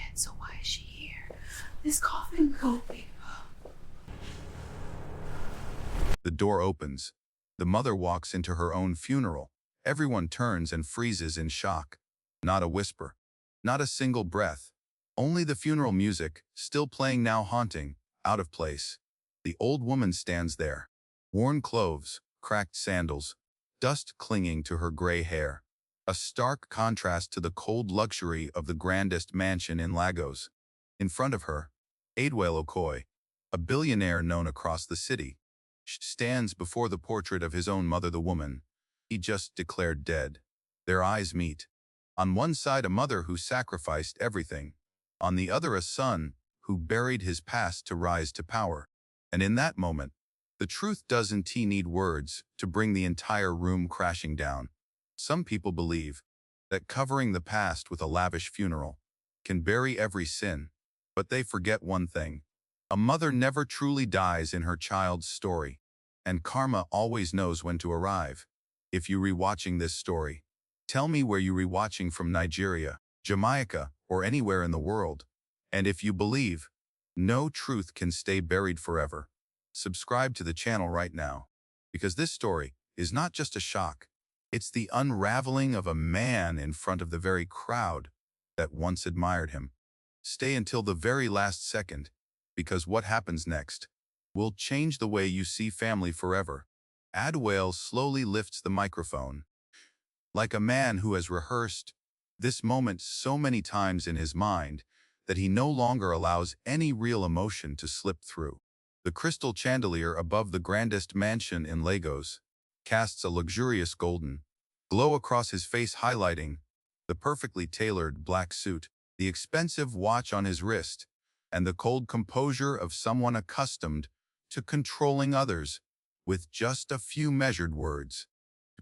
dead, so why is she here? This coffin could be. The door opens. The mother walks into her own funeral. Everyone turns and freezes in shock. Not a whisper. Not a single breath. Only the funeral music, still playing now haunting, out of place. The old woman stands there. Worn clothes, cracked sandals, dust clinging to her gray hair. A stark contrast to the cold luxury of the grandest mansion in Lagos. In front of her, Adewale Okoye, a billionaire known across the city, stands before the portrait of his own mother, the woman he just declared dead. Their eyes meet. On one side, a mother who sacrificed everything. On the other, a son who buried his past to rise to power. And in that moment, the truth doesn't need words to bring the entire room crashing down. Some people believe that covering the past with a lavish funeral can bury every sin, but they forget one thing. A mother never truly dies in her child's story, and karma always knows when to arrive. If you're rewatching this story, tell me where you're rewatching from: Nigeria, Jamaica, or anywhere in the world. And if you believe no truth can stay buried forever, subscribe to the channel right now, because this story is not just a shock. It's the unraveling of a man in front of the very crowd that once admired him. Stay until the very last second, because what happens next will change the way you see family forever. Adewale slowly lifts the microphone. Like a man who has rehearsed this moment so many times in his mind that he no longer allows any real emotion to slip through. The crystal chandelier above the grandest mansion in Lagos casts a luxurious golden glow across his face, highlighting the perfectly tailored black suit, the expensive watch on his wrist, and the cold composure of someone accustomed to controlling others with just a few measured words.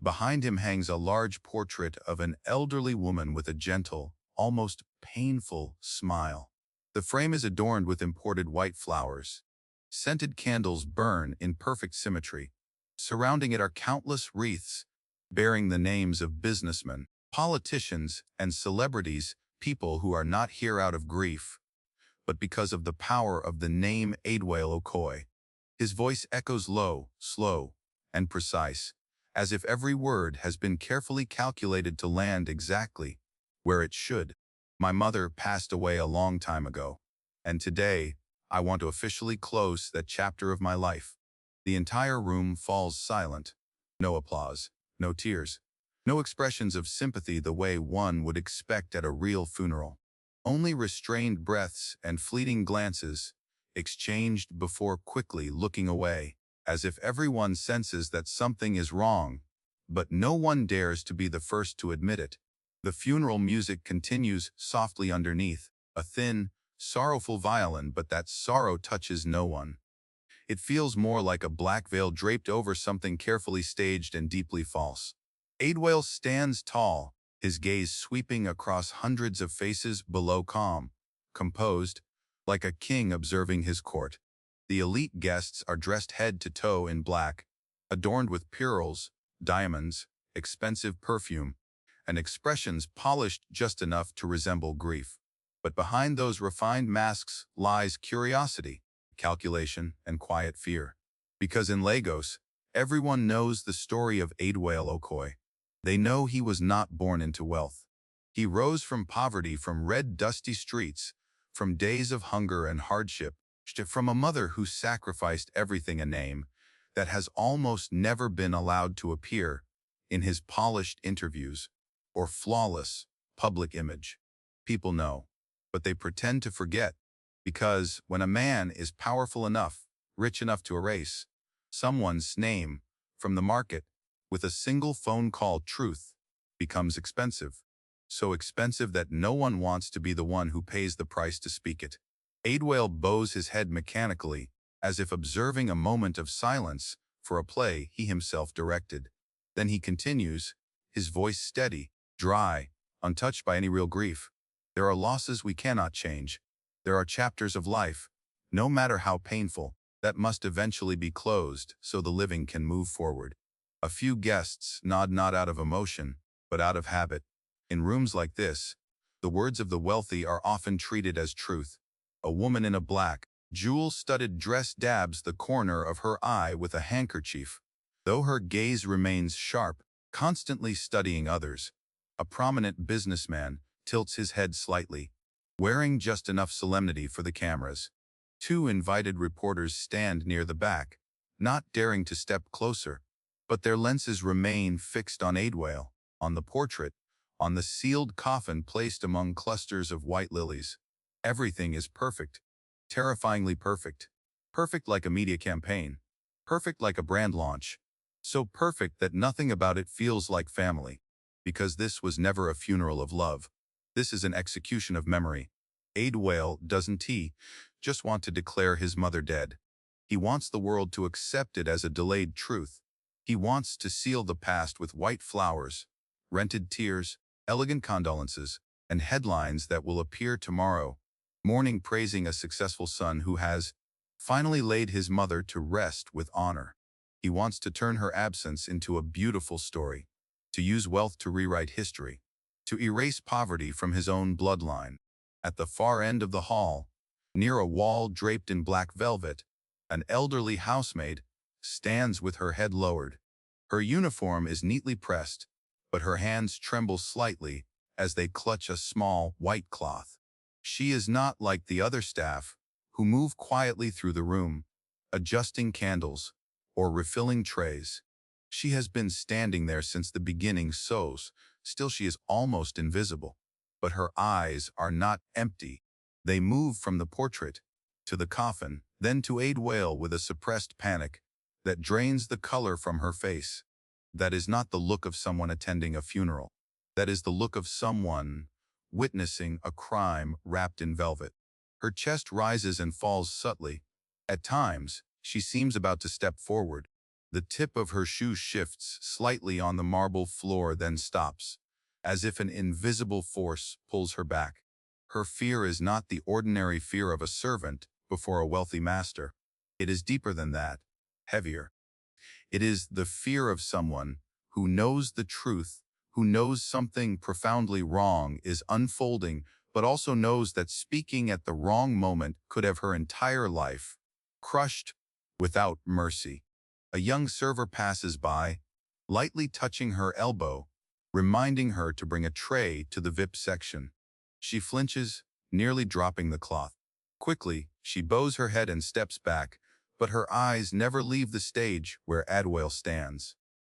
Behind him hangs a large portrait of an elderly woman with a gentle, almost painful smile. The frame is adorned with imported white flowers. Scented candles burn in perfect symmetry. Surrounding it are countless wreaths bearing the names of businessmen, politicians, and celebrities, people who are not here out of grief, but because of the power of the name Adewale Okoye. His voice echoes low, slow, and precise, as if every word has been carefully calculated to land exactly where it should. My mother passed away a long time ago, and today I want to officially close that chapter of my life. The entire room falls silent. No applause, no tears, no expressions of sympathy the way one would expect at a real funeral. Only restrained breaths and fleeting glances exchanged before quickly looking away, as if everyone senses that something is wrong, but no one dares to be the first to admit it. The funeral music continues softly underneath, a thin, sorrowful violin, but that sorrow touches no one. It feels more like a black veil draped over something carefully staged and deeply false. Adewale stands tall, his gaze sweeping across hundreds of faces below, calm, composed, like a king observing his court. The elite guests are dressed head to toe in black, adorned with pearls, diamonds, expensive perfume, and expressions polished just enough to resemble grief. But behind those refined masks lies curiosity, calculation, and quiet fear. Because in Lagos, everyone knows the story of Adewale Okoye. They know he was not born into wealth. He rose from poverty, from red, dusty streets, from days of hunger and hardship, from a mother who sacrificed everything, a name that has almost never been allowed to appear in his polished interviews or flawless public image. People know, but they pretend to forget, because when a man is powerful enough, rich enough to erase someone's name from the market with a single phone call, truth becomes expensive. So expensive that no one wants to be the one who pays the price to speak it. Adewale bows his head mechanically, as if observing a moment of silence for a play he himself directed. Then he continues, his voice steady, dry, untouched by any real grief. There are losses we cannot change. There are chapters of life, no matter how painful, that must eventually be closed so the living can move forward. A few guests nod, not out of emotion, but out of habit. In rooms like this, The words of the wealthy are often treated as truth. A woman in a black, jewel-studded dress dabs the corner of her eye with a handkerchief, though her gaze remains sharp, constantly studying others. A prominent businessman tilts his head slightly, wearing just enough solemnity for the cameras. Two invited reporters stand near the back, not daring to step closer, but their lenses remain fixed on Adewale, on the portrait, on the sealed coffin placed among clusters of white lilies. Everything is perfect, terrifyingly perfect. Perfect like a media campaign, perfect like a brand launch. So perfect that nothing about it feels like family. Because this was never a funeral of love. This is an execution of memory. Adewale doesn't he just want to declare his mother dead. He wants the world to accept it as a delayed truth. He wants to seal the past with white flowers, rented tears, elegant condolences, and headlines that will appear tomorrow morning praising a successful son who has finally laid his mother to rest with honor. He wants to turn her absence into a beautiful story, to use wealth to rewrite history, to erase poverty from his own bloodline. At the far end of the hall, near a wall draped in black velvet, an elderly housemaid stands with her head lowered. Her uniform is neatly pressed, but her hands tremble slightly as they clutch a small white cloth. She is not like the other staff, who move quietly through the room, adjusting candles or refilling trays. She has been standing there since the beginning, so still she is almost invisible. But her eyes are not empty. They move from the portrait to the coffin, then to Adewale with a suppressed panic that drains the color from her face. That is not the look of someone attending a funeral. That is the look of someone witnessing a crime wrapped in velvet. Her chest rises and falls subtly. At times, she seems about to step forward. The tip of her shoe shifts slightly on the marble floor, then stops, as if an invisible force pulls her back. Her fear is not the ordinary fear of a servant before a wealthy master. It is deeper than that, heavier. It is the fear of someone who knows the truth, who knows something profoundly wrong is unfolding, but also knows that speaking at the wrong moment could have her entire life crushed without mercy. A young server passes by, lightly touching her elbow, reminding her to bring a tray to the VIP section. She flinches, nearly dropping the cloth. Quickly, she bows her head and steps back, but her eyes never leave the stage where Adewale stands.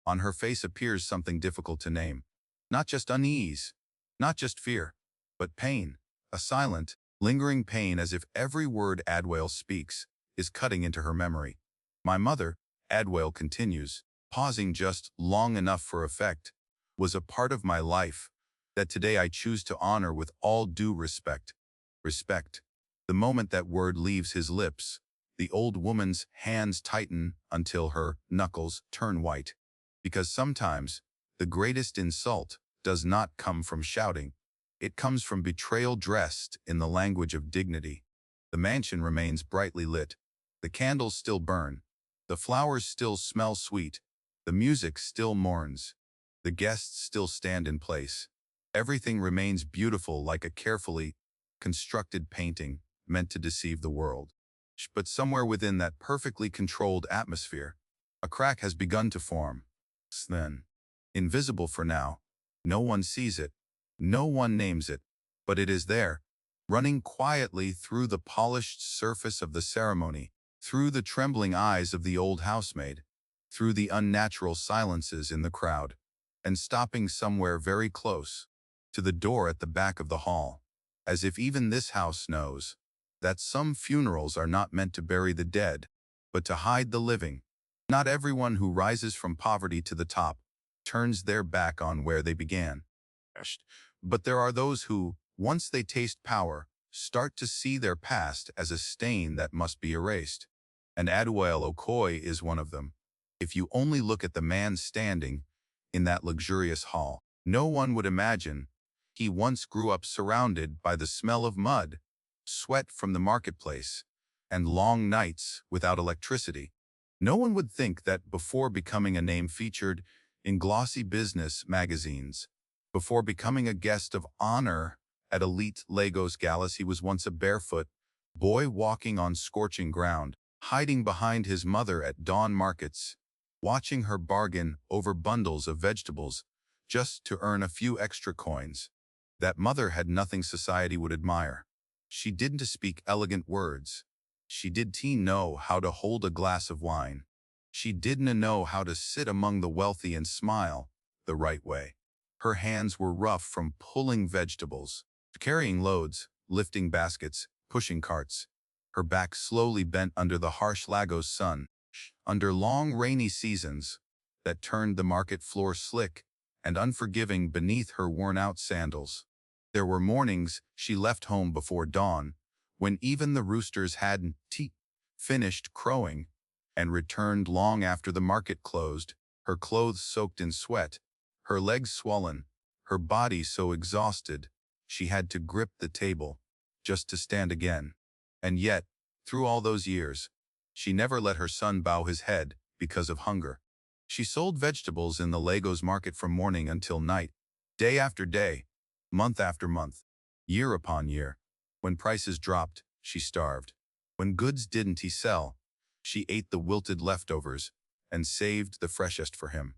On her face appears something difficult to name. Not just unease, not just fear, but pain. A silent, lingering pain, as if every word Adewale speaks is cutting into her memory. My mother, Adewale continues, pausing just long enough for effect, was a part of my life that today I choose to honor with all due respect. Respect. The moment that word leaves his lips, the old woman's hands tighten until her knuckles turn white. Because sometimes, the greatest insult does not come from shouting. It comes from betrayal dressed in the language of dignity. The mansion remains brightly lit. The candles still burn. The flowers still smell sweet. The music still mourns. The guests still stand in place. Everything remains beautiful, like a carefully constructed painting meant to deceive the world. But somewhere within that perfectly controlled atmosphere, a crack has begun to form. Then, invisible for now, no one sees it, no one names it, but it is there, running quietly through the polished surface of the ceremony, through the trembling eyes of the old housemaid, through the unnatural silences in the crowd, and stopping somewhere very close to the door at the back of the hall, as if even this house knows that some funerals are not meant to bury the dead, but to hide the living. Not everyone who rises from poverty to the top turns their back on where they began. But there are those who, once they taste power, start to see their past as a stain that must be erased. And Adewale Okoye is one of them. If you only look at the man standing in that luxurious hall, no one would imagine he once grew up surrounded by the smell of mud, sweat from the marketplace, and long nights without electricity. No one would think that before becoming a name featured in glossy business magazines, before becoming a guest of honor At elite Lagos galas, he was once a barefoot boy walking on scorching ground, hiding behind his mother at dawn markets, watching her bargain over bundles of vegetables just to earn a few extra coins. That mother had nothing society would admire. She didn't speak elegant words. She didn't know how to hold a glass of wine. She didn't know how to sit among the wealthy and smile the right way. Her hands were rough from pulling vegetables, carrying loads, lifting baskets, pushing carts. Her back slowly bent under the harsh Lagos sun, under long rainy seasons that turned the market floor slick and unforgiving beneath her worn-out sandals. There were mornings she left home before dawn, when even the roosters hadn't finished crowing, and returned long after the market closed, her clothes soaked in sweat, her legs swollen, her body so exhausted she had to grip the table just to stand again. And yet, through all those years, she never let her son bow his head because of hunger. She sold vegetables in the Lagos market from morning until night, day after day, month after month, year upon year. When prices dropped, she starved. When goods didn't sell, she ate the wilted leftovers and saved the freshest for him.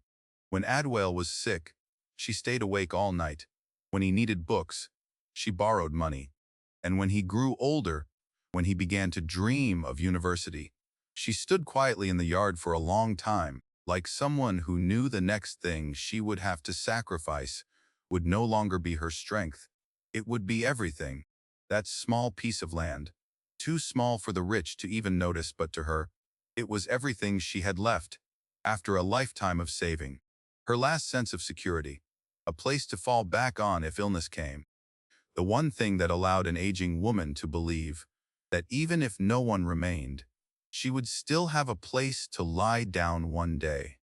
When Adwale was sick, she stayed awake all night. When he needed books, she borrowed money. And when he grew older, when he began to dream of university, she stood quietly in the yard for a long time, like someone who knew the next thing she would have to sacrifice would no longer be her strength. It would be everything. That small piece of land, too small for the rich to even notice, but to her, it was everything she had left after a lifetime of saving. Her last sense of security, a place to fall back on if illness came. The one thing that allowed an aging woman to believe that even if no one remained, she would still have a place to lie down one day.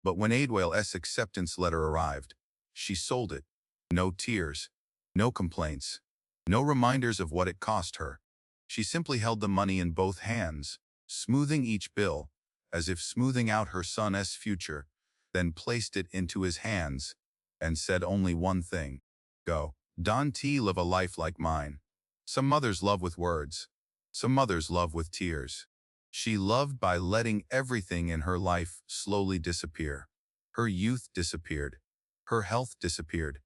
But when Adwale's acceptance letter arrived, she sold it. No tears, no complaints, no reminders of what it cost her. She simply held the money in both hands, smoothing each bill, as if smoothing out her son's future, then placed it into his hands and said only one thing: go. Don't live a life like mine. Some mothers love with words. Some mothers love with tears. She loved by letting everything in her life slowly disappear. Her youth disappeared. Her health disappeared.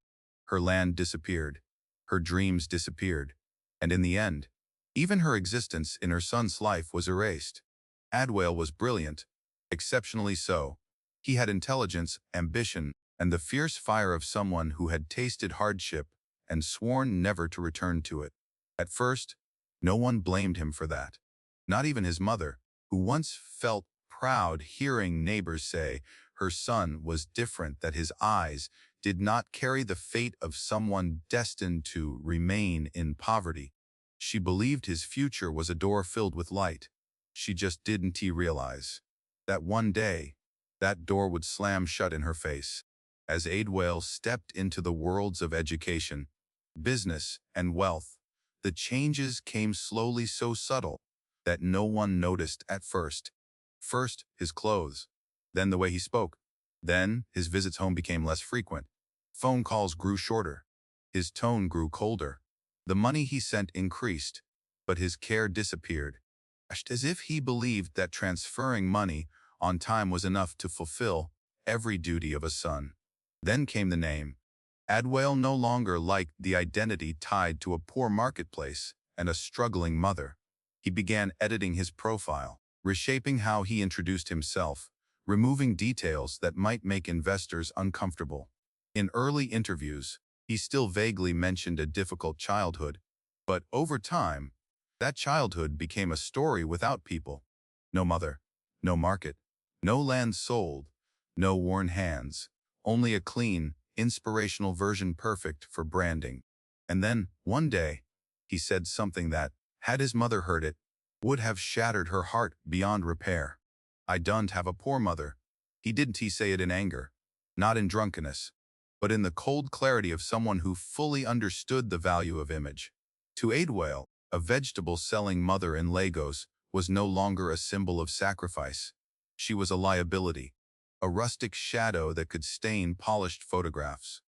Her land disappeared. Her dreams disappeared. And in the end, even her existence in her son's life was erased. Adwale was brilliant, exceptionally so. He had intelligence, ambition, and the fierce fire of someone who had tasted hardship and sworn never to return to it. At first, no one blamed him for that. Not even his mother, who once felt proud hearing neighbors say her son was different, that his eyes did not carry the fate of someone destined to remain in poverty. She believed his future was a door filled with light. She just didn't realize that one day, that door would slam shut in her face. As Adwale stepped into the worlds of education, business, and wealth, the changes came slowly, so subtle that no one noticed at first. First, his clothes, then the way he spoke. Then, his visits home became less frequent. Phone calls grew shorter. His tone grew colder. The money he sent increased, but his care disappeared, as if he believed that transferring money on time was enough to fulfill every duty of a son. Then came the name. Adwale no longer liked the identity tied to a poor marketplace and a struggling mother. He began editing his profile, reshaping how he introduced himself, removing details that might make investors uncomfortable. In early interviews, he still vaguely mentioned a difficult childhood, but over time, that childhood became a story without people. No mother, no market, no land sold, no worn hands, only a clean, inspirational version perfect for branding. And then, one day, he said something that, had his mother heard it, would have shattered her heart beyond repair. I don't have a poor mother. He didn't say it in anger, not in drunkenness, but in the cold clarity of someone who fully understood the value of image. To Adwale, a vegetable-selling mother in Lagos was no longer a symbol of sacrifice. She was a liability, a rustic shadow that could stain polished photographs,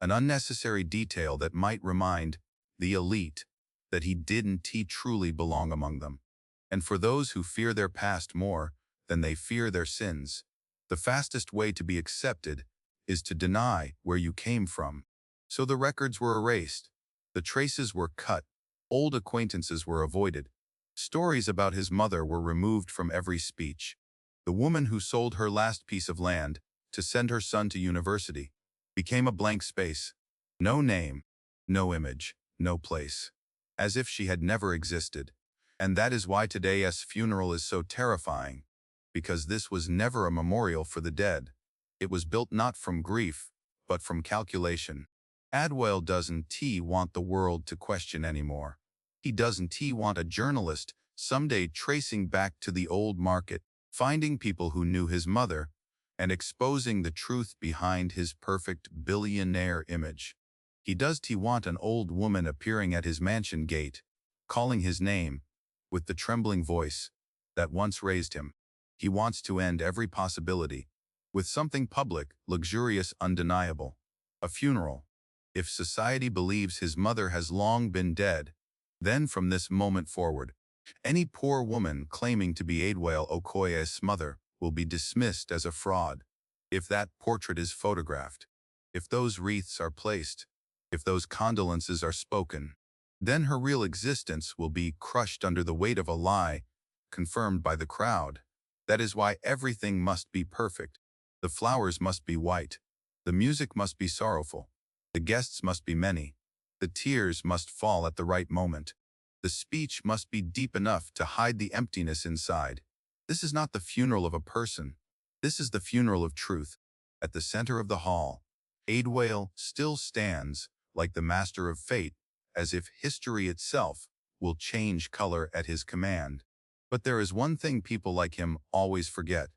an unnecessary detail that might remind the elite, that he didn't truly belong among them. And for those who fear their past more than they fear their sins, the fastest way to be accepted is to deny where you came from. So the records were erased, the traces were cut, old acquaintances were avoided. Stories about his mother were removed from every speech. The woman who sold her last piece of land to send her son to university became a blank space. No name, no image, no place. As if she had never existed. And that is why today's funeral is so terrifying. Because this was never a memorial for the dead. It was built not from grief, but from calculation. Adwell doesn't want the world to question anymore. He doesn't want a journalist someday tracing back to the old market, finding people who knew his mother, and exposing the truth behind his perfect billionaire image. He does want an old woman appearing at his mansion gate, calling his name, with the trembling voice that once raised him. He wants to end every possibility with something public, luxurious, undeniable. A funeral. If society believes his mother has long been dead, then from this moment forward, any poor woman claiming to be Adwell Okoye's mother will be dismissed as a fraud. If that portrait is photographed, if those wreaths are placed, if those condolences are spoken, then her real existence will be crushed under the weight of a lie, confirmed by the crowd. That is why everything must be perfect. The flowers must be white. The music must be sorrowful. The guests must be many. The tears must fall at the right moment. The speech must be deep enough to hide the emptiness inside. This is not the funeral of a person. This is the funeral of truth. At the center of the hall, Adwell still stands, like the master of fate, as if history itself will change color at his command. But there is one thing people like him always forget.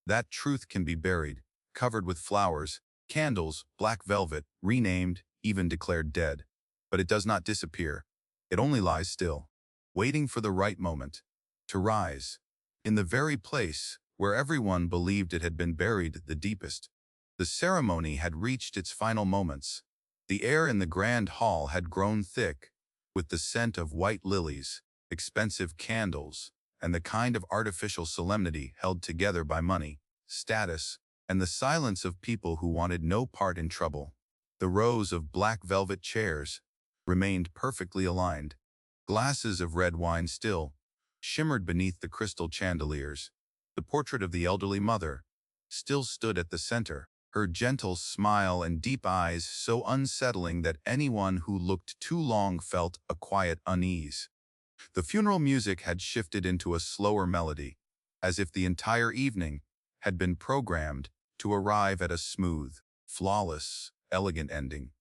That truth can be buried, covered with flowers, candles, black velvet, renamed, even declared dead. But it does not disappear. It only lies still, waiting for the right moment to rise, in the very place where everyone believed it had been buried the deepest. The ceremony had reached its final moments. The air in the grand hall had grown thick, with the scent of white lilies, expensive candles, and the kind of artificial solemnity held together by money, status, and the silence of people who wanted no part in trouble. The rows of black velvet chairs remained perfectly aligned. Glasses of red wine still shimmered beneath the crystal chandeliers. The portrait of the elderly mother still stood at the center, her gentle smile and deep eyes so unsettling that anyone who looked too long felt a quiet unease. The funeral music had shifted into a slower melody, as if the entire evening had been programmed to arrive at a smooth, flawless, elegant ending.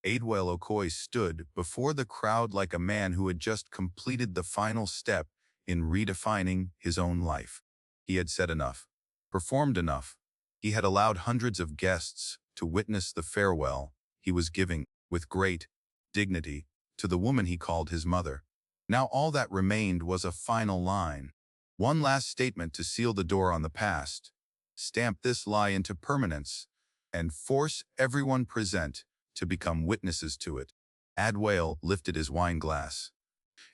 Adwell Okoye stood before the crowd like a man who had just completed the final step in redefining his own life. He had said enough, performed enough. He had allowed hundreds of guests to witness the farewell he was giving with great dignity to the woman he called his mother. Now all that remained was a final line. One last statement to seal the door on the past, stamp this lie into permanence, and force everyone present to become witnesses to it. Adwell lifted his wine glass.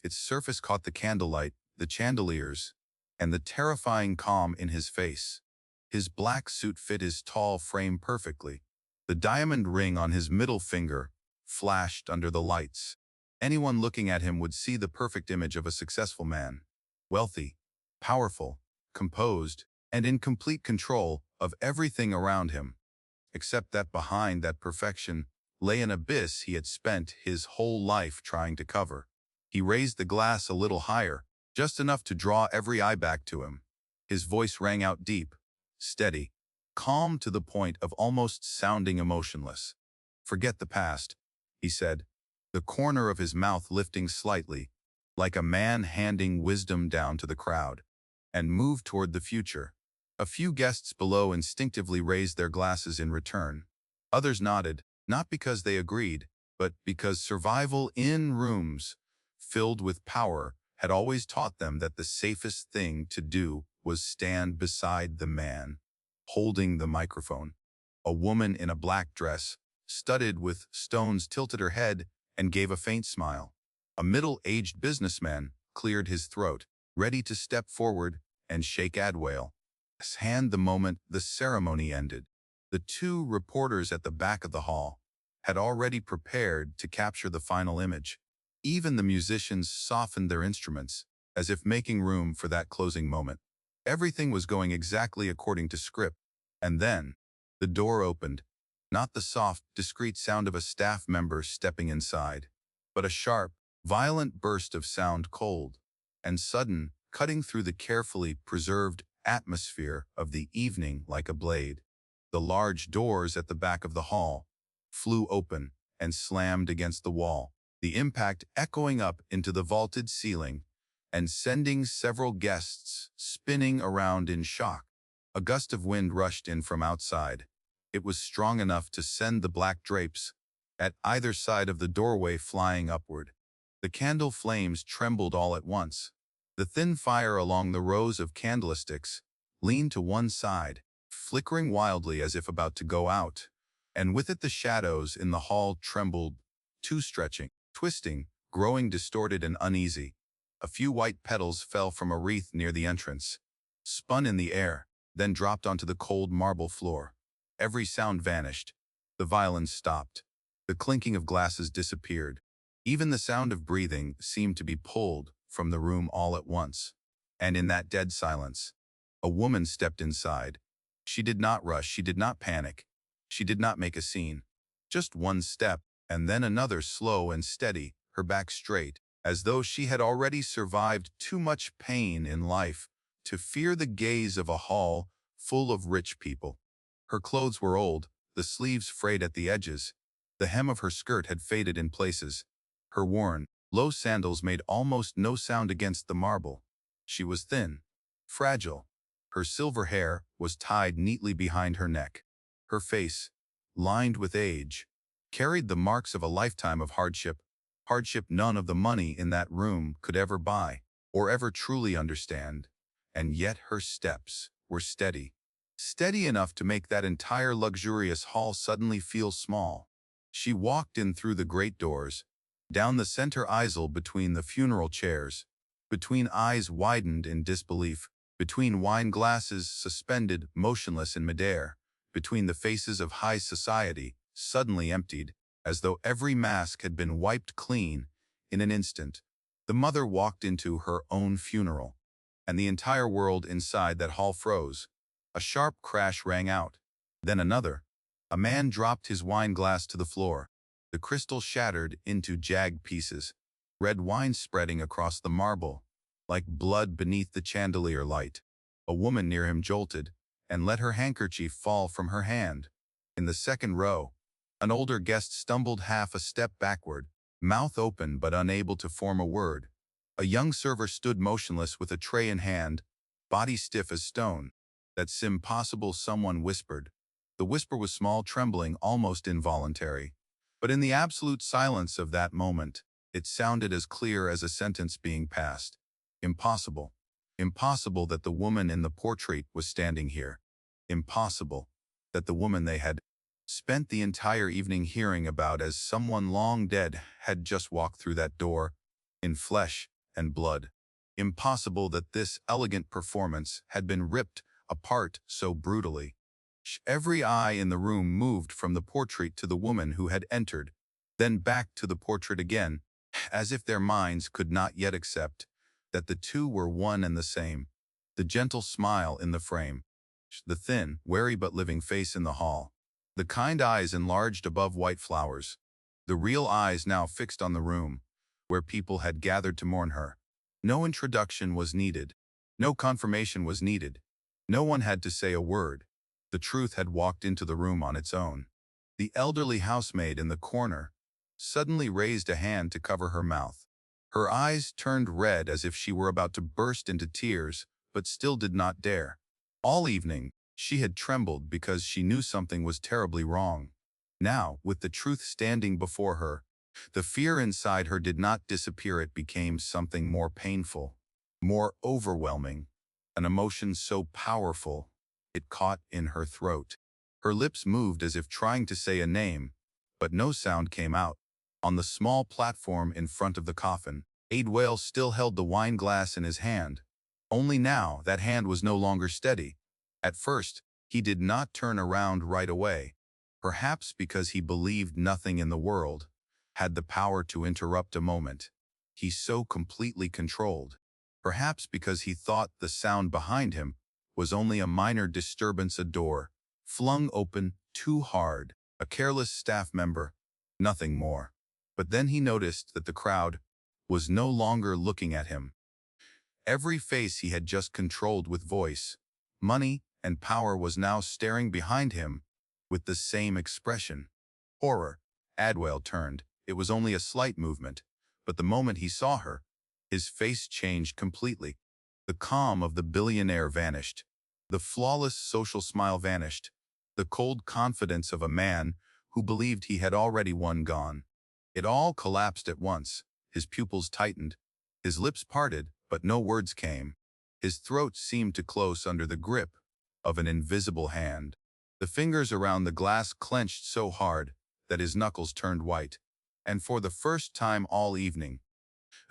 Its surface caught the candlelight, the chandeliers, and the terrifying calm in his face. His black suit fit his tall frame perfectly. The diamond ring on his middle finger flashed under the lights. Anyone looking at him would see the perfect image of a successful man. Wealthy, powerful, composed, and in complete control of everything around him. Except that behind that perfection lay an abyss he had spent his whole life trying to cover. He raised the glass a little higher, just enough to draw every eye back to him. His voice rang out deep, steady, calm to the point of almost sounding emotionless. "Forget the past," he said, the corner of his mouth lifting slightly, like a man handing wisdom down to the crowd, "and move toward the future." A few guests below instinctively raised their glasses in return. Others nodded, not because they agreed, but because survival in rooms filled with power had always taught them that the safest thing to do was stand beside the man holding the microphone. A woman in a black dress, studded with stones, tilted her head and gave a faint smile. A middle-aged businessman cleared his throat, ready to step forward and shake Adwale. His hand the moment the ceremony ended. The two reporters at the back of the hall had already prepared to capture the final image. Even the musicians softened their instruments, as if making room for that closing moment. Everything was going exactly according to script. And then, the door opened. Not the soft, discreet sound of a staff member stepping inside, but a sharp, violent burst of sound, cold and sudden, cutting through the carefully preserved atmosphere of the evening like a blade. The large doors at the back of the hall flew open and slammed against the wall, the impact echoing up into the vaulted ceiling and sending several guests spinning around in shock. A gust of wind rushed in from outside. It was strong enough to send the black drapes at either side of the doorway flying upward. The candle flames trembled all at once. The thin fire along the rows of candlesticks leaned to one side, flickering wildly as if about to go out. And with it the shadows in the hall trembled, too, stretching, twisting, growing distorted and uneasy. A few white petals fell from a wreath near the entrance, spun in the air, then dropped onto the cold marble floor. Every sound vanished. The violins stopped. The clinking of glasses disappeared. Even the sound of breathing seemed to be pulled from the room all at once. And in that dead silence, a woman stepped inside. She did not rush, she did not panic, she did not make a scene. Just one step, and then another, slow and steady, her back straight, as though she had already survived too much pain in life to fear the gaze of a hall full of rich people. Her clothes were old, the sleeves frayed at the edges. The hem of her skirt had faded in places. Her worn, low sandals made almost no sound against the marble. She was thin, fragile. Her silver hair was tied neatly behind her neck. Her face, lined with age, carried the marks of a lifetime of hardship none of the money in that room could ever buy or ever truly understand. And yet her steps were steady. Steady enough to make that entire luxurious hall suddenly feel small. She walked in through the great doors, down the center aisle between the funeral chairs, between eyes widened in disbelief, between wine glasses suspended motionless in midair, between the faces of high society suddenly emptied, as though every mask had been wiped clean in an instant. The mother walked into her own funeral, and the entire world inside that hall froze. A sharp crash rang out. Then another. A man dropped his wine glass to the floor. The crystal shattered into jagged pieces, red wine spreading across the marble, like blood beneath the chandelier light. A woman near him jolted and let her handkerchief fall from her hand. In the second row, an older guest stumbled half a step backward, mouth open but unable to form a word. A young server stood motionless with a tray in hand, body stiff as stone. "That's impossible," someone whispered. The whisper was small, trembling, almost involuntary. But in the absolute silence of that moment, it sounded as clear as a sentence being passed. Impossible. Impossible that the woman in the portrait was standing here. Impossible that the woman they had spent the entire evening hearing about as someone long dead had just walked through that door, in flesh and blood. Impossible that this elegant performance had been ripped apart so brutally. Every eye in the room moved from the portrait to the woman who had entered, then back to the portrait again, as if their minds could not yet accept that the two were one and the same. The gentle smile in the frame, the thin, wary but living face in the hall, the kind eyes enlarged above white flowers, the real eyes now fixed on the room, where people had gathered to mourn her. No introduction was needed. No confirmation was needed. No one had to say a word. The truth had walked into the room on its own. The elderly housemaid in the corner suddenly raised a hand to cover her mouth. Her eyes turned red as if she were about to burst into tears, but still did not dare. All evening, she had trembled because she knew something was terribly wrong. Now, with the truth standing before her, the fear inside her did not disappear. It became something more painful, more overwhelming, an emotion so powerful it caught in her throat. Her lips moved as if trying to say a name, but no sound came out. On the small platform in front of the coffin, Adwale still held the wine glass in his hand. Only now that hand was no longer steady. At first, he did not turn around right away, perhaps because he believed nothing in the world had the power to interrupt a moment he so completely controlled. Perhaps because he thought the sound behind him was only a minor disturbance, a door flung open too hard, a careless staff member, nothing more. But then he noticed that the crowd was no longer looking at him. Every face he had just controlled with voice, money, and power was now staring behind him with the same expression. Horror. Adwale turned. It was only a slight movement, but the moment he saw her, his face changed completely. The calm of the billionaire vanished. The flawless social smile vanished. The cold confidence of a man who believed he had already won gone. It all collapsed at once. His pupils tightened. His lips parted, but no words came. His throat seemed to close under the grip of an invisible hand. The fingers around the glass clenched so hard that his knuckles turned white. And for the first time all evening,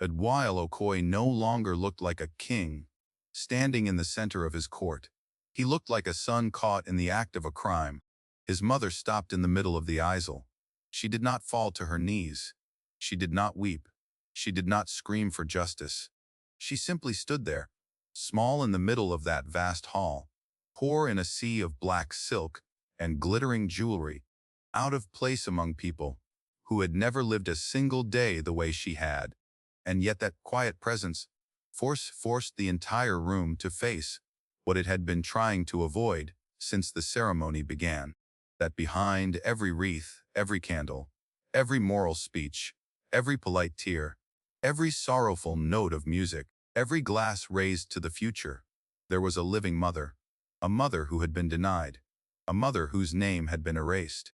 Adwale Okoye no longer looked like a king standing in the center of his court. He looked like a son caught in the act of a crime. His mother stopped in the middle of the aisle. She did not fall to her knees. She did not weep. She did not scream for justice. She simply stood there, small in the middle of that vast hall, poor in a sea of black silk and glittering jewelry, out of place among people who had never lived a single day the way she had. And yet that quiet presence forced the entire room to face what it had been trying to avoid since the ceremony began. That behind every wreath, every candle, every moral speech, every polite tear, every sorrowful note of music, every glass raised to the future, there was a living mother. A mother who had been denied. A mother whose name had been erased.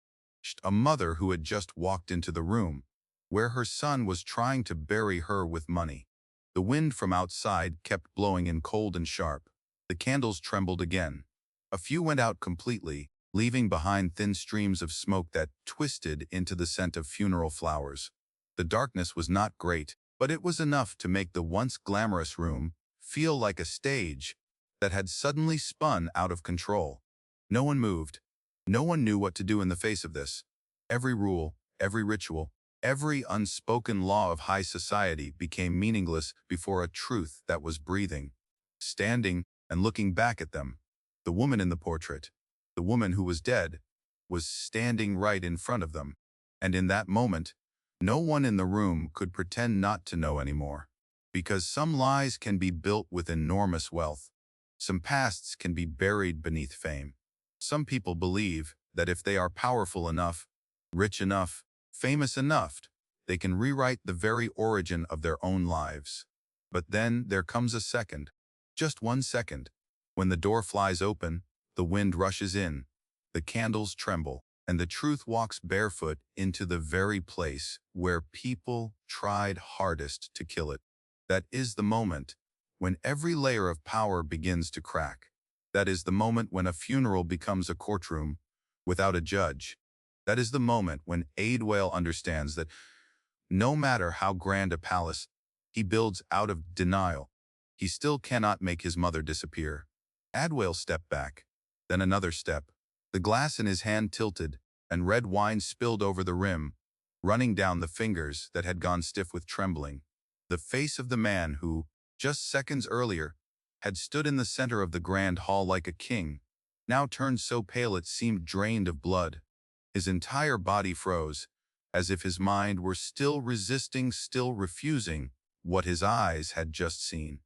A mother who had just walked into the room, where her son was trying to bury her with money. The wind from outside kept blowing in cold and sharp. The candles trembled again. A few went out completely, leaving behind thin streams of smoke that twisted into the scent of funeral flowers. The darkness was not great, but it was enough to make the once glamorous room feel like a stage that had suddenly spun out of control. No one moved. No one knew what to do in the face of this. Every rule, every ritual, every unspoken law of high society became meaningless before a truth that was breathing, standing and looking back at them. The woman in the portrait, the woman who was dead, was standing right in front of them. And in that moment, no one in the room could pretend not to know anymore. Because some lies can be built with enormous wealth. Some pasts can be buried beneath fame. Some people believe that if they are powerful enough, rich enough, famous enough, they can rewrite the very origin of their own lives. But then there comes a second, just 1 second, when the door flies open, the wind rushes in, the candles tremble, and the truth walks barefoot into the very place where people tried hardest to kill it. That is the moment when every layer of power begins to crack. That is the moment when a funeral becomes a courtroom without a judge. That is the moment when Adwale understands that no matter how grand a palace he builds out of denial, he still cannot make his mother disappear. Adwale stepped back, then another step. The glass in his hand tilted, and red wine spilled over the rim, running down the fingers that had gone stiff with trembling. The face of the man who, just seconds earlier, had stood in the center of the grand hall like a king, now turned so pale it seemed drained of blood. His entire body froze, as if his mind were still resisting, still refusing what his eyes had just seen.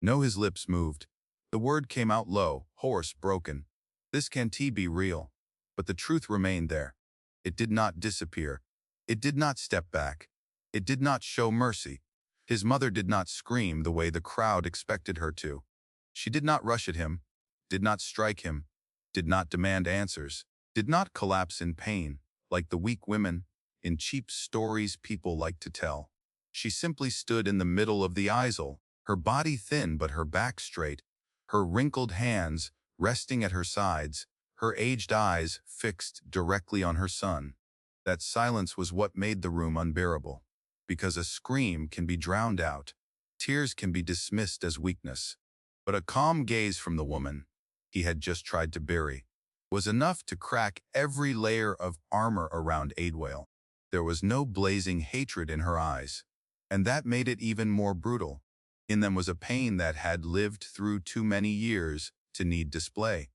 No, his lips moved. The word came out low, hoarse, broken. This can't be real. But the truth remained there. It did not disappear. It did not step back. It did not show mercy. His mother did not scream the way the crowd expected her to. She did not rush at him, did not strike him, did not demand answers, did not collapse in pain, like the weak women in cheap stories people like to tell. She simply stood in the middle of the aisle, her body thin but her back straight, her wrinkled hands resting at her sides, her aged eyes fixed directly on her son. That silence was what made the room unbearable. Because a scream can be drowned out, tears can be dismissed as weakness. But a calm gaze from the woman he had just tried to bury was enough to crack every layer of armor around Adwale. There was no blazing hatred in her eyes, and that made it even more brutal. In them was a pain that had lived through too many years to need display.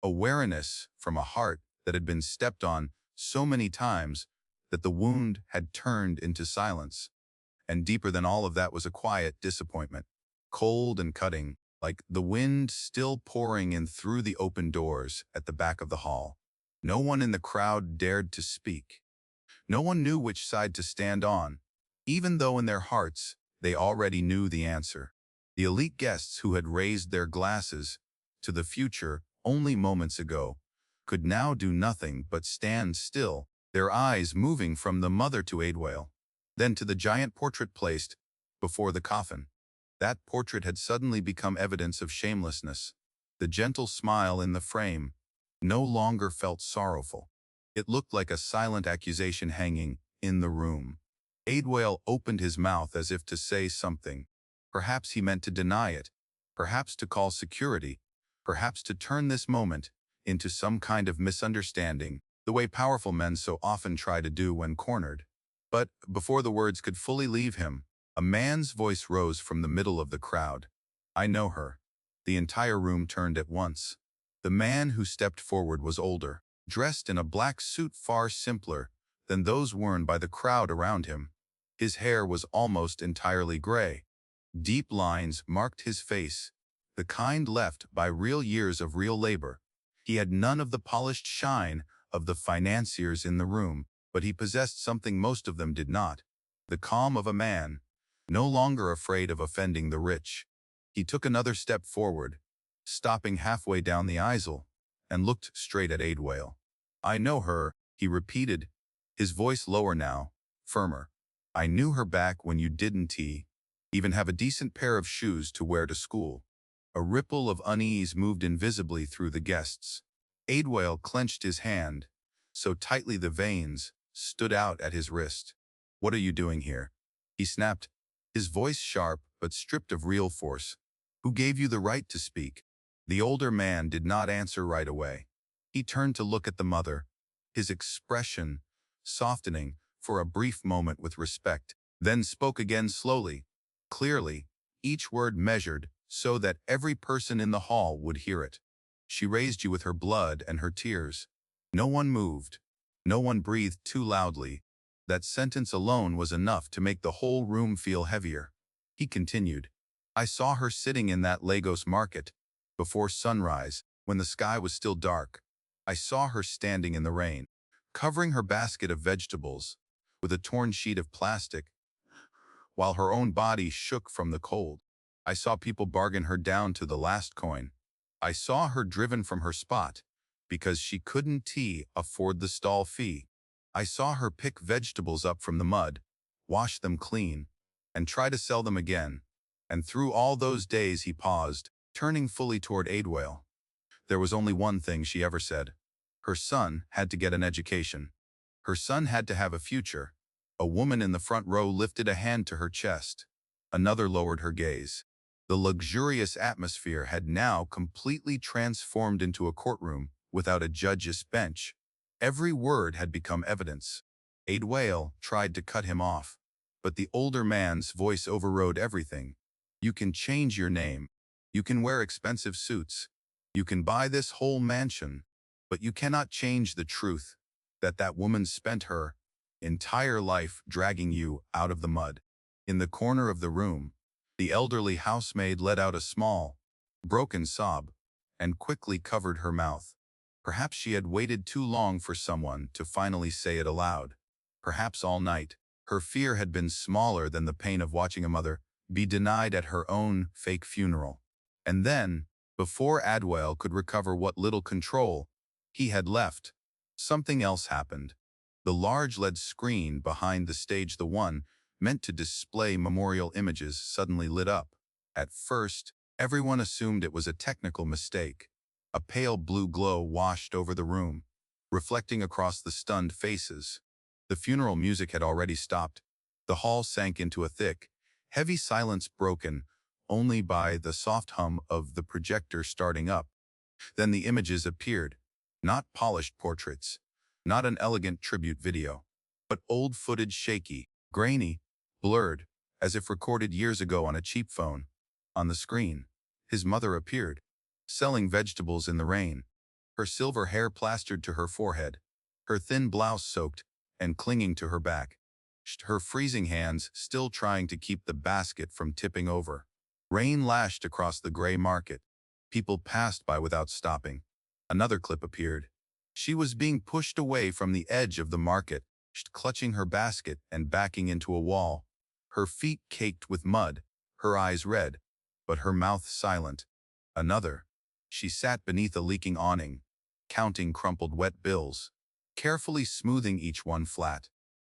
A weariness from a heart that had been stepped on so many times that the wound had turned into silence. And deeper than all of that was a quiet disappointment, cold and cutting, like the wind still pouring in through the open doors at the back of the hall. No one in the crowd dared to speak. No one knew which side to stand on, even though in their hearts they already knew the answer. The elite guests who had raised their glasses to the future only moments ago could now do nothing but stand still, their eyes moving from the mother to Adwale, then to the giant portrait placed before the coffin. That portrait had suddenly become evidence of shamelessness. The gentle smile in the frame no longer felt sorrowful. It looked like a silent accusation hanging in the room. Adwale opened his mouth as if to say something. Perhaps he meant to deny it, perhaps to call security, perhaps to turn this moment into some kind of misunderstanding, the way powerful men so often try to do when cornered. But before the words could fully leave him, a man's voice rose from the middle of the crowd. "I know her." The entire room turned at once. The man who stepped forward was older, dressed in a black suit far simpler than those worn by the crowd around him. His hair was almost entirely gray. Deep lines marked his face, the kind left by real years of real labor. He had none of the polished shine of the financiers in the room, but he possessed something most of them did not: the calm of a man, no longer afraid of offending the rich. He took another step forward, stopping halfway down the aisle, and looked straight at Adwale. "I know her," he repeated, his voice lower now, firmer. "I knew her back when you didn't even have a decent pair of shoes to wear to school." A ripple of unease moved invisibly through the guests. Adwale clenched his hand, so tightly the veins stood out at his wrist. "What are you doing here?" he snapped, his voice sharp but stripped of real force. "Who gave you the right to speak?" The older man did not answer right away. He turned to look at the mother, his expression softening for a brief moment with respect, then spoke again slowly, clearly, each word measured so that every person in the hall would hear it. "She raised you with her blood and her tears." No one moved. No one breathed too loudly. That sentence alone was enough to make the whole room feel heavier. He continued, "I saw her sitting in that Lagos market before sunrise, when the sky was still dark. I saw her standing in the rain, covering her basket of vegetables with a torn sheet of plastic, while her own body shook from the cold. I saw people bargain her down to the last coin. I saw her driven from her spot because she couldn't afford the stall fee. I saw her pick vegetables up from the mud, wash them clean, and try to sell them again. And through all those days," he paused, turning fully toward Adwale, "there was only one thing she ever said. Her son had to get an education. Her son had to have a future." A woman in the front row lifted a hand to her chest. Another lowered her gaze. The luxurious atmosphere had now completely transformed into a courtroom without a judge's bench. Every word had become evidence. Adwale tried to cut him off, but the older man's voice overrode everything. "You can change your name. You can wear expensive suits. You can buy this whole mansion, but you cannot change the truth that that woman spent her entire life dragging you out of the mud." In the corner of the room, the elderly housemaid let out a small, broken sob and quickly covered her mouth. Perhaps she had waited too long for someone to finally say it aloud. Perhaps all night, her fear had been smaller than the pain of watching a mother be denied at her own fake funeral. And then, before Adwale could recover what little control he had left, something else happened. The large LED screen behind the stage, the one meant to display memorial images, suddenly lit up. At first, everyone assumed it was a technical mistake. A pale blue glow washed over the room, reflecting across the stunned faces. The funeral music had already stopped. The hall sank into a thick, heavy silence broken only by the soft hum of the projector starting up. Then the images appeared, not polished portraits, not an elegant tribute video, but old footage, shaky, grainy, blurred, as if recorded years ago on a cheap phone. On the screen, his mother appeared, selling vegetables in the rain, her silver hair plastered to her forehead, her thin blouse soaked and clinging to her back, her freezing hands still trying to keep the basket from tipping over. Rain lashed across the gray market. People passed by without stopping. Another clip appeared. She was being pushed away from the edge of the market, clutching her basket and backing into a wall. Her feet caked with mud, her eyes red, but her mouth silent. Another. She sat beneath a leaking awning, counting crumpled wet bills, carefully smoothing each one flat.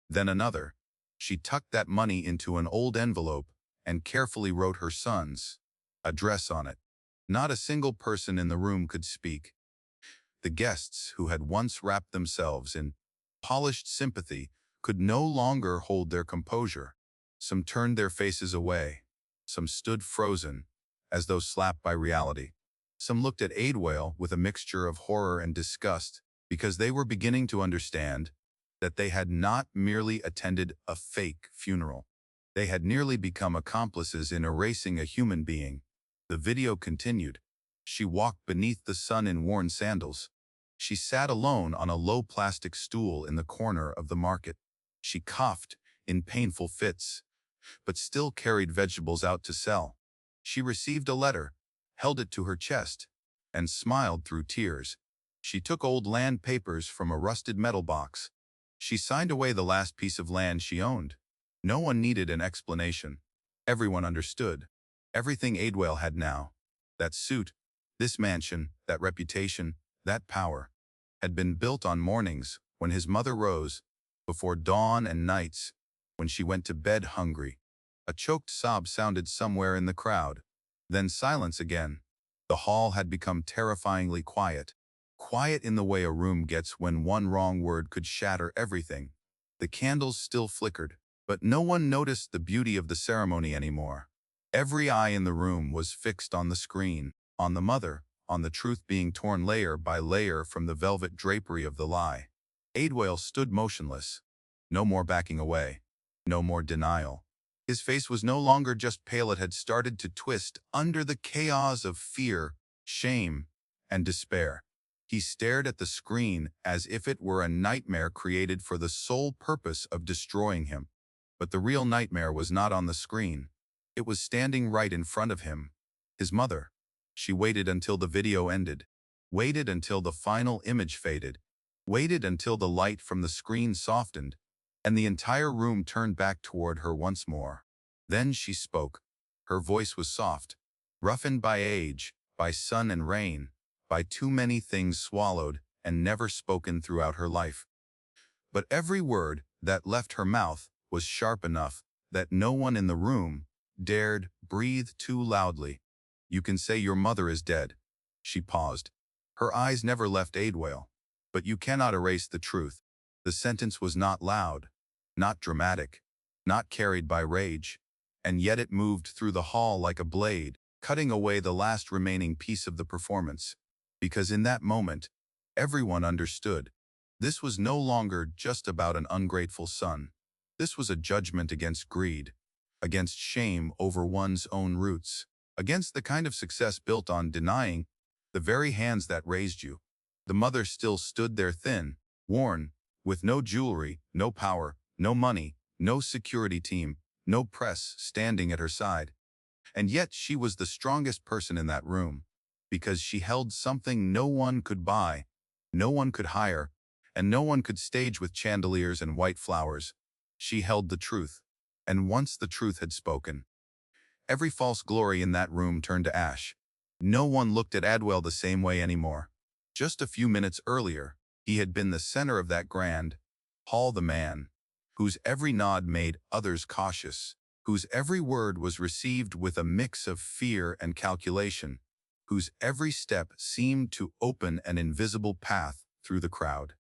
Then another. She tucked that money into an old envelope and carefully wrote her son's address on it. Not a single person in the room could speak. The guests, who had once wrapped themselves in polished sympathy, could no longer hold their composure. Some turned their faces away. Some stood frozen, as though slapped by reality. Some looked at Adewale with a mixture of horror and disgust, because they were beginning to understand that they had not merely attended a fake funeral. They had nearly become accomplices in erasing a human being. The video continued. She walked beneath the sun in worn sandals. She sat alone on a low plastic stool in the corner of the market. She coughed in painful fits, but still carried vegetables out to sell. She received a letter, held it to her chest, and smiled through tears. She took old land papers from a rusted metal box. She signed away the last piece of land she owned. No one needed an explanation. Everyone understood. Everything Adewale had now, that suit, this mansion, that reputation, that power, had been built on mornings when his mother rose, before dawn, and nights when she went to bed hungry. A choked sob sounded somewhere in the crowd. Then silence again. The hall had become terrifyingly quiet. Quiet in the way a room gets when one wrong word could shatter everything. The candles still flickered, but no one noticed the beauty of the ceremony anymore. Every eye in the room was fixed on the screen, on the mother, on the truth being torn layer by layer from the velvet drapery of the lie. Adewale stood motionless. No more backing away. No more denial. His face was no longer just pale, it had started to twist under the chaos of fear, shame, and despair. He stared at the screen as if it were a nightmare created for the sole purpose of destroying him. But the real nightmare was not on the screen. It was standing right in front of him. His mother. She waited until the video ended. Waited until the final image faded. Waited until the light from the screen softened, and the entire room turned back toward her once more. Then she spoke. Her voice was soft, roughened by age, by sun and rain, by too many things swallowed and never spoken throughout her life. But every word that left her mouth was sharp enough that no one in the room dared breathe too loudly. You can say your mother is dead. She paused. Her eyes never left Adewale. But you cannot erase the truth. The sentence was not loud, not dramatic, not carried by rage, and yet it moved through the hall like a blade, cutting away the last remaining piece of the performance. Because in that moment, everyone understood. This was no longer just about an ungrateful son. This was a judgment against greed, against shame over one's own roots, against the kind of success built on denying the very hands that raised you. The mother still stood there, thin, worn, with no jewelry, no power, no money, no security team, no press standing at her side. And yet she was the strongest person in that room, because she held something no one could buy, no one could hire, and no one could stage with chandeliers and white flowers. She held the truth. And once the truth had spoken, every false glory in that room turned to ash. No one looked at Adewale the same way anymore. Just a few minutes earlier, he had been the center of that grand hall, the man whose every nod made others cautious, whose every word was received with a mix of fear and calculation, whose every step seemed to open an invisible path through the crowd.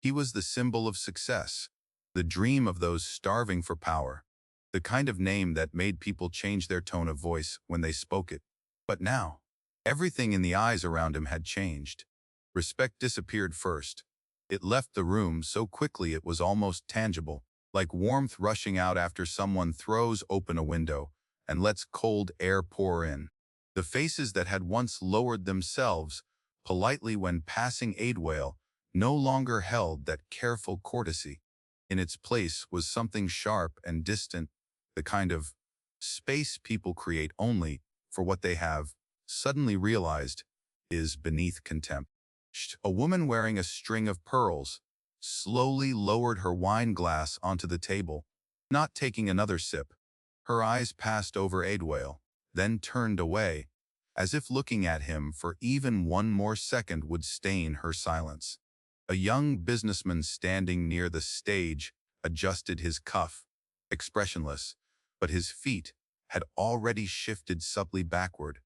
He was the symbol of success, The dream of those starving for power. The kind of name that made people change their tone of voice when they spoke it. But now, everything in the eyes around him had changed. Respect disappeared first. It left the room so quickly it was almost tangible, like warmth rushing out after someone throws open a window and lets cold air pour in. The faces that had once lowered themselves politely when passing Aidwale no longer held that careful courtesy. In its place was something sharp and distant, the kind of space people create only for what they have suddenly realized is beneath contempt. A woman wearing a string of pearls slowly lowered her wine glass onto the table, not taking another sip. Her eyes passed over Aidwale, then turned away, as if looking at him for even one more second would stain her silence. A young businessman standing near the stage adjusted his cuff, expressionless, but his feet had already shifted subtly backward.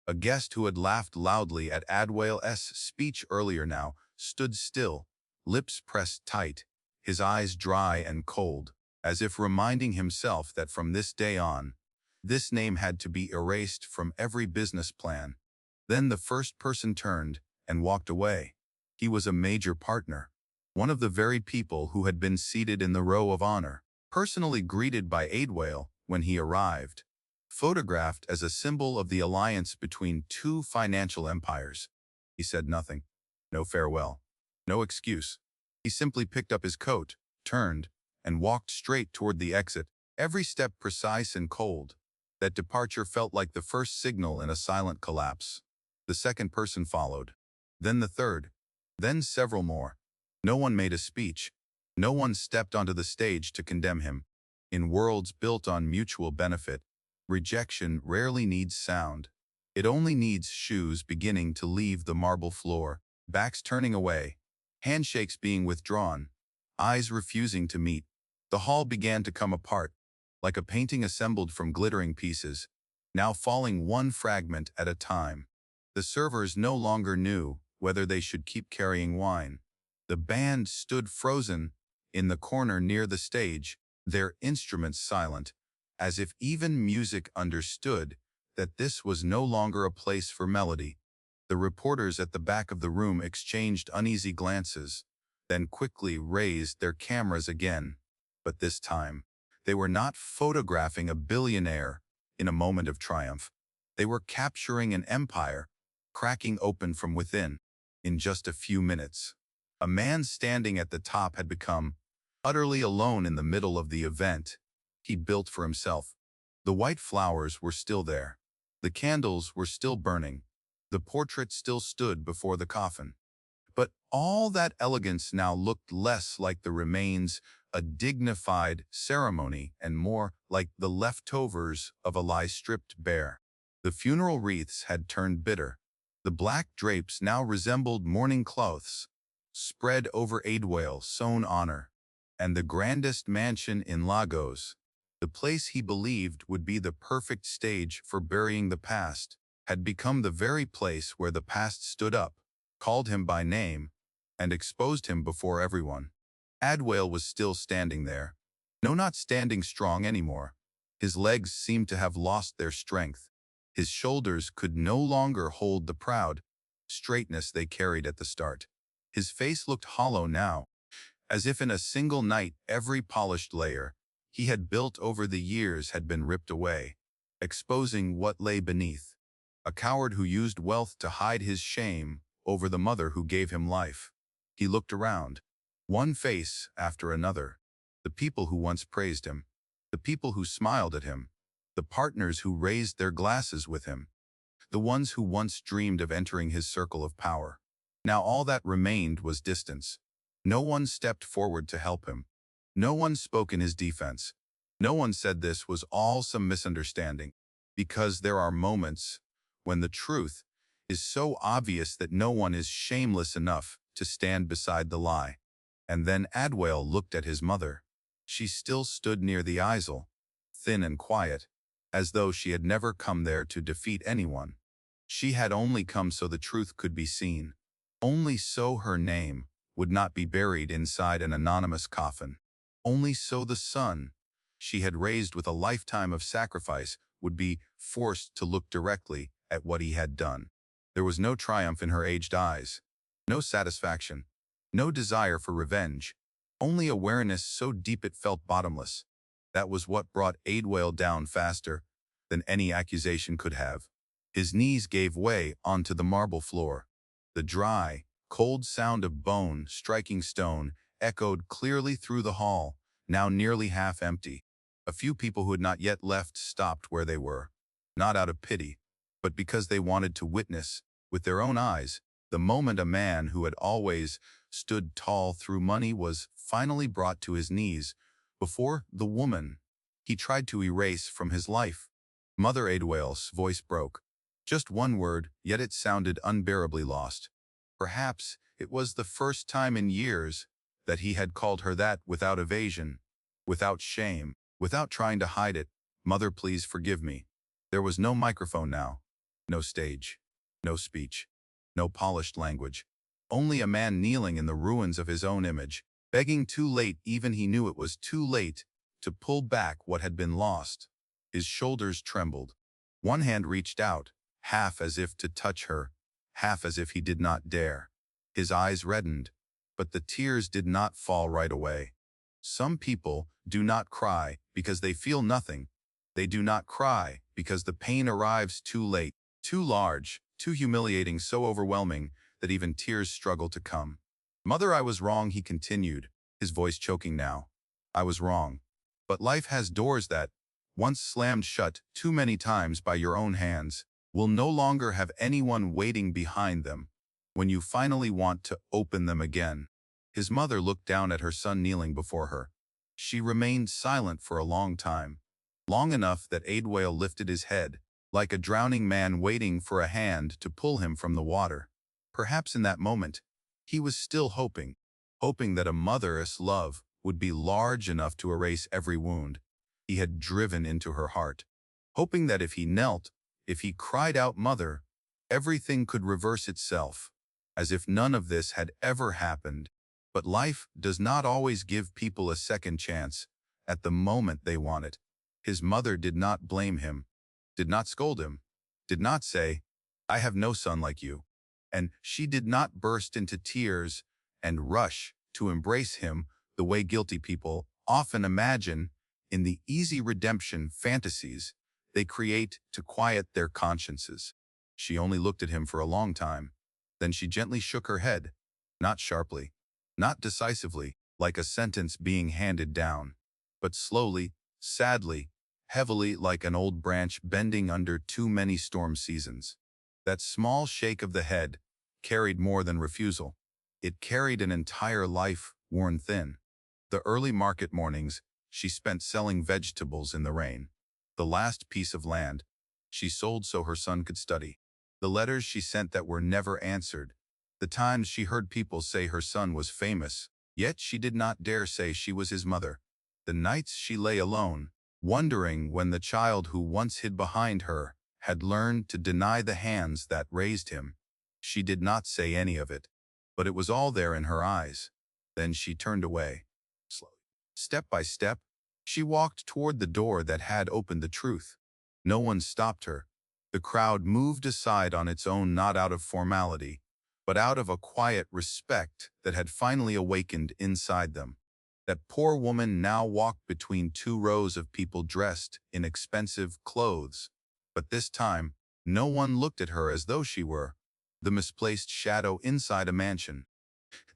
A guest who had laughed loudly at Aidwale's speech earlier now stood still, lips pressed tight, his eyes dry and cold, as if reminding himself that from this day on, this name had to be erased from every business plan. Then the first person turned and walked away. He was a major partner, one of the very people who had been seated in the row of honor, personally greeted by Aidwale when he arrived, photographed as a symbol of the alliance between two financial empires. He said nothing. No farewell. No excuse. He simply picked up his coat, turned, and walked straight toward the exit, every step precise and cold. That departure felt like the first signal in a silent collapse. The second person followed. Then the third. Then several more. No one made a speech. No one stepped onto the stage to condemn him. In worlds built on mutual benefit, rejection rarely needs sound. It only needs shoes beginning to leave the marble floor, backs turning away, handshakes being withdrawn, eyes refusing to meet. The hall began to come apart, like a painting assembled from glittering pieces, now falling one fragment at a time. The servers no longer knew whether they should keep carrying wine. The band stood frozen in the corner near the stage, their instruments silent, as if even music understood that this was no longer a place for melody. The reporters at the back of the room exchanged uneasy glances, then quickly raised their cameras again. But this time, they were not photographing a billionaire in a moment of triumph. They were capturing an empire, cracking open from within. In just a few minutes, a man standing at the top had become utterly alone in the middle of the event he built for himself. The white flowers were still there. The candles were still burning. The portrait still stood before the coffin. But all that elegance now looked less like the remains, a dignified ceremony, and more like the leftovers of a lie stripped bare. The funeral wreaths had turned bitter. The black drapes now resembled mourning cloths, spread over Aidwale's own honor, and the grandest mansion in Lagos, the place he believed would be the perfect stage for burying the past, had become the very place where the past stood up, called him by name, and exposed him before everyone. Aidwale was still standing there. No, not standing strong anymore. His legs seemed to have lost their strength. His shoulders could no longer hold the proud straightness they carried at the start. His face looked hollow now, as if in a single night every polished layer he had built over the years had been ripped away, exposing what lay beneath. A coward who used wealth to hide his shame over the mother who gave him life. He looked around, one face after another. The people who once praised him, the people who smiled at him, the partners who raised their glasses with him, the ones who once dreamed of entering his circle of power. Now all that remained was distance. No one stepped forward to help him. No one spoke in his defense. No one said this was all some misunderstanding, because there are moments when the truth is so obvious that no one is shameless enough to stand beside the lie. And then Aidwale looked at his mother. She still stood near the easel, thin and quiet, as though she had never come there to defeat anyone. She had only come so the truth could be seen, only so her name would not be buried inside an anonymous coffin. Only so the son she had raised with a lifetime of sacrifice would be forced to look directly at what he had done. There was no triumph in her aged eyes, no satisfaction, no desire for revenge, only awareness so deep it felt bottomless. That was what brought Adwale down faster than any accusation could have. His knees gave way onto the marble floor. The dry, cold sound of bone striking stone echoed clearly through the hall, now nearly half empty. A few people who had not yet left stopped where they were, not out of pity, but because they wanted to witness, with their own eyes, the moment a man who had always stood tall through money was finally brought to his knees before the woman he tried to erase from his life. Mother Adwale's voice broke. Just one word, yet it sounded unbearably lost. Perhaps it was the first time in years that he had called her that without evasion, without shame, without trying to hide it. Mother, please forgive me. There was no microphone now, no stage, no speech, no polished language. Only a man kneeling in the ruins of his own image, begging too late, even he knew it was too late, to pull back what had been lost. His shoulders trembled. One hand reached out, half as if to touch her, half as if he did not dare. His eyes reddened, but the tears did not fall right away. Some people do not cry because they feel nothing. They do not cry because the pain arrives too late, too large, too humiliating, so overwhelming that even tears struggle to come. Mother, I was wrong, he continued, his voice choking now. I was wrong. But life has doors that, once slammed shut too many times by your own hands, will no longer have anyone waiting behind them when you finally want to open them again. His mother looked down at her son kneeling before her. She remained silent for a long time, long enough that Adwale lifted his head, like a drowning man waiting for a hand to pull him from the water. Perhaps in that moment, he was still hoping that a mother's love would be large enough to erase every wound he had driven into her heart, hoping that if he knelt, if he cried out, "Mother," everything could reverse itself, as if none of this had ever happened. But life does not always give people a second chance at the moment they want it. His mother did not blame him, did not scold him, did not say, "I have no son like you." And she did not burst into tears and rush to embrace him the way guilty people often imagine in the easy redemption fantasies they create to quiet their consciences. She only looked at him for a long time. Then she gently shook her head, not sharply, not decisively, like a sentence being handed down, but slowly, sadly, heavily, like an old branch bending under too many storm seasons. That small shake of the head carried more than refusal. It carried an entire life worn thin. The early market mornings she spent selling vegetables in the rain. The last piece of land she sold so her son could study. The letters she sent that were never answered. The times she heard people say her son was famous, yet she did not dare say she was his mother. The nights she lay alone, wondering when the child who once hid behind her had learned to deny the hands that raised him. She did not say any of it, but it was all there in her eyes. Then she turned away. Slowly, step by step, she walked toward the door that had opened the truth. No one stopped her. The crowd moved aside on its own, not out of formality, but out of a quiet respect that had finally awakened inside them. That poor woman now walked between two rows of people dressed in expensive clothes. But this time, no one looked at her as though she were the misplaced shadow inside a mansion.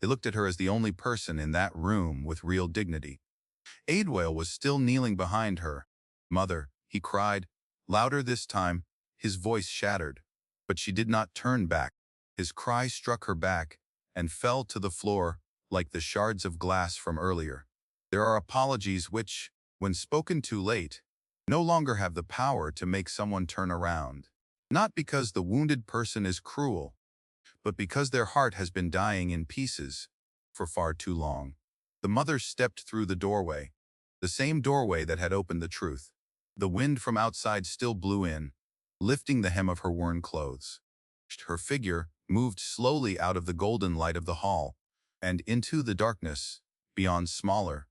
They looked at her as the only person in that room with real dignity. Adwale was still kneeling behind her. "Mother," he cried, louder this time, his voice shattered. But she did not turn back. His cry struck her back and fell to the floor like the shards of glass from earlier. There are apologies which, when spoken too late, no longer have the power to make someone turn around. Not because the wounded person is cruel, but because their heart has been dying in pieces for far too long. The mother stepped through the doorway, the same doorway that had opened the truth. The wind from outside still blew in, lifting the hem of her worn clothes. Her figure moved slowly out of the golden light of the hall and into the darkness beyond, smaller,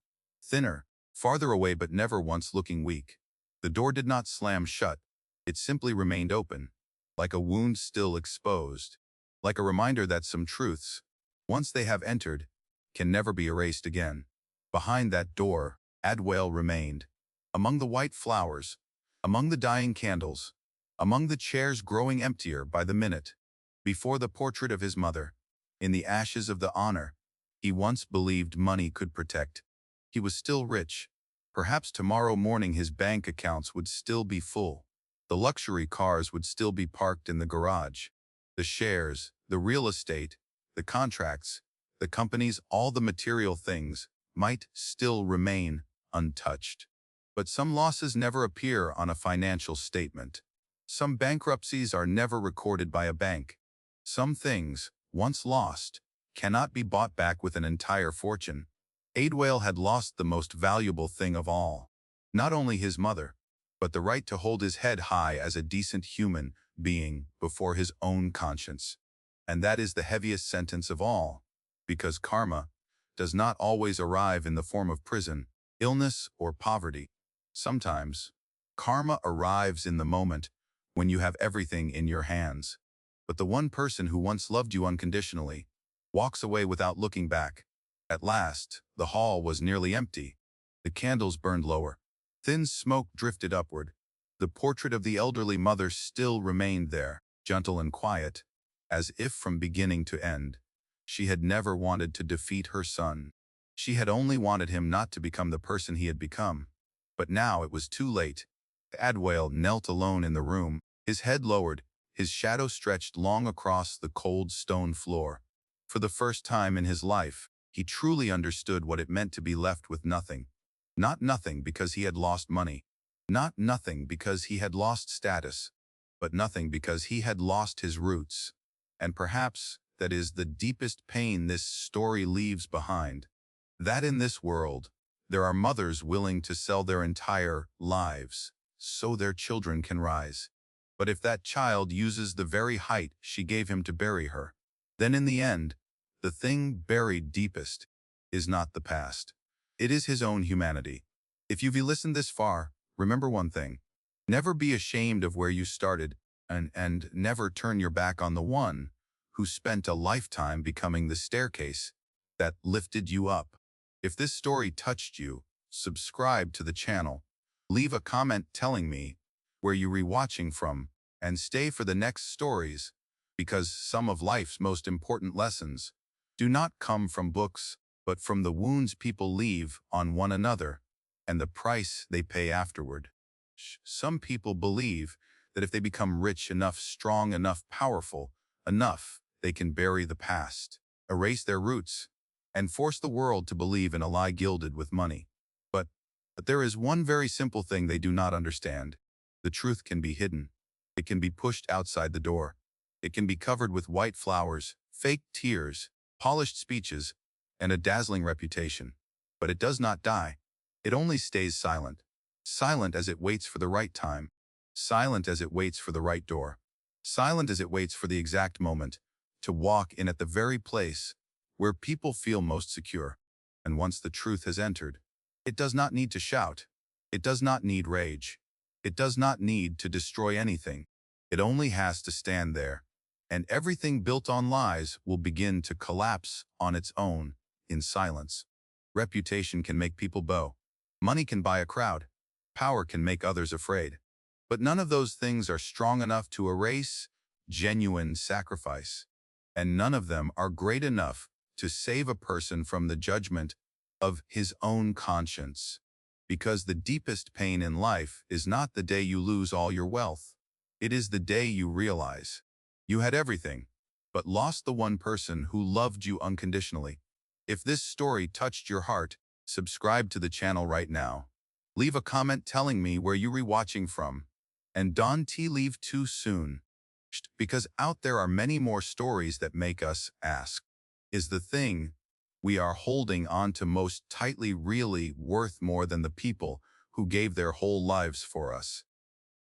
thinner, farther away but never once looking weak. The door did not slam shut. It simply remained open, like a wound still exposed, like a reminder that some truths, once they have entered, can never be erased again. Behind that door, Adwale remained, among the white flowers, among the dying candles, among the chairs growing emptier by the minute, before the portrait of his mother, in the ashes of the honor he once believed money could protect. He was still rich. Perhaps tomorrow morning his bank accounts would still be full. The luxury cars would still be parked in the garage. The shares, the real estate, the contracts, the companies, all the material things might still remain untouched. But some losses never appear on a financial statement. Some bankruptcies are never recorded by a bank. Some things, once lost, cannot be bought back with an entire fortune. Adwale had lost the most valuable thing of all. Not only his mother, but the right to hold his head high as a decent human being before his own conscience. And that is the heaviest sentence of all, because karma does not always arrive in the form of prison, illness, or poverty. Sometimes, karma arrives in the moment when you have everything in your hands. But the one person who once loved you unconditionally walks away without looking back. At last, the hall was nearly empty. The candles burned lower. Thin smoke drifted upward. The portrait of the elderly mother still remained there, gentle and quiet, as if from beginning to end. She had never wanted to defeat her son. She had only wanted him not to become the person he had become. But now it was too late. Adwale knelt alone in the room, his head lowered, his shadow stretched long across the cold stone floor. For the first time in his life, he truly understood what it meant to be left with nothing. Not nothing because he had lost money. Not nothing because he had lost status. But nothing because he had lost his roots. And perhaps that is the deepest pain this story leaves behind. That in this world, there are mothers willing to sell their entire lives so their children can rise. But if that child uses the very height she gave him to bury her, then in the end, the thing buried deepest is not the past. It is his own humanity. If you've listened this far, remember one thing. Never be ashamed of where you started, and never turn your back on the one who spent a lifetime becoming the staircase that lifted you up. If this story touched you, subscribe to the channel. Leave a comment telling me where you're rewatching from, and stay for the next stories, because some of life's most important lessons do not come from books, but from the wounds people leave on one another and the price they pay afterward. Some people believe that if they become rich enough, strong enough, powerful enough, they can bury the past, erase their roots, and force the world to believe in a lie gilded with money. But there is one very simple thing they do not understand. The truth can be hidden. It can be pushed outside the door. It can be covered with white flowers, fake tears, polished speeches, and a dazzling reputation. But it does not die. It only stays silent. Silent as it waits for the right time. Silent as it waits for the right door. Silent as it waits for the exact moment to walk in at the very place where people feel most secure. And once the truth has entered, it does not need to shout. It does not need rage. It does not need to destroy anything. It only has to stand there. And everything built on lies will begin to collapse on its own in silence. Reputation can make people bow. Money can buy a crowd. Power can make others afraid. But none of those things are strong enough to erase genuine sacrifice. And none of them are great enough to save a person from the judgment of his own conscience. Because the deepest pain in life is not the day you lose all your wealth. It is the day you realize you had everything, but lost the one person who loved you unconditionally. If this story touched your heart, subscribe to the channel right now. Leave a comment telling me where you're rewatching from. And don't leave too soon. Because out there are many more stories that make us ask, is the thing we are holding on to most tightly really worth more than the people who gave their whole lives for us?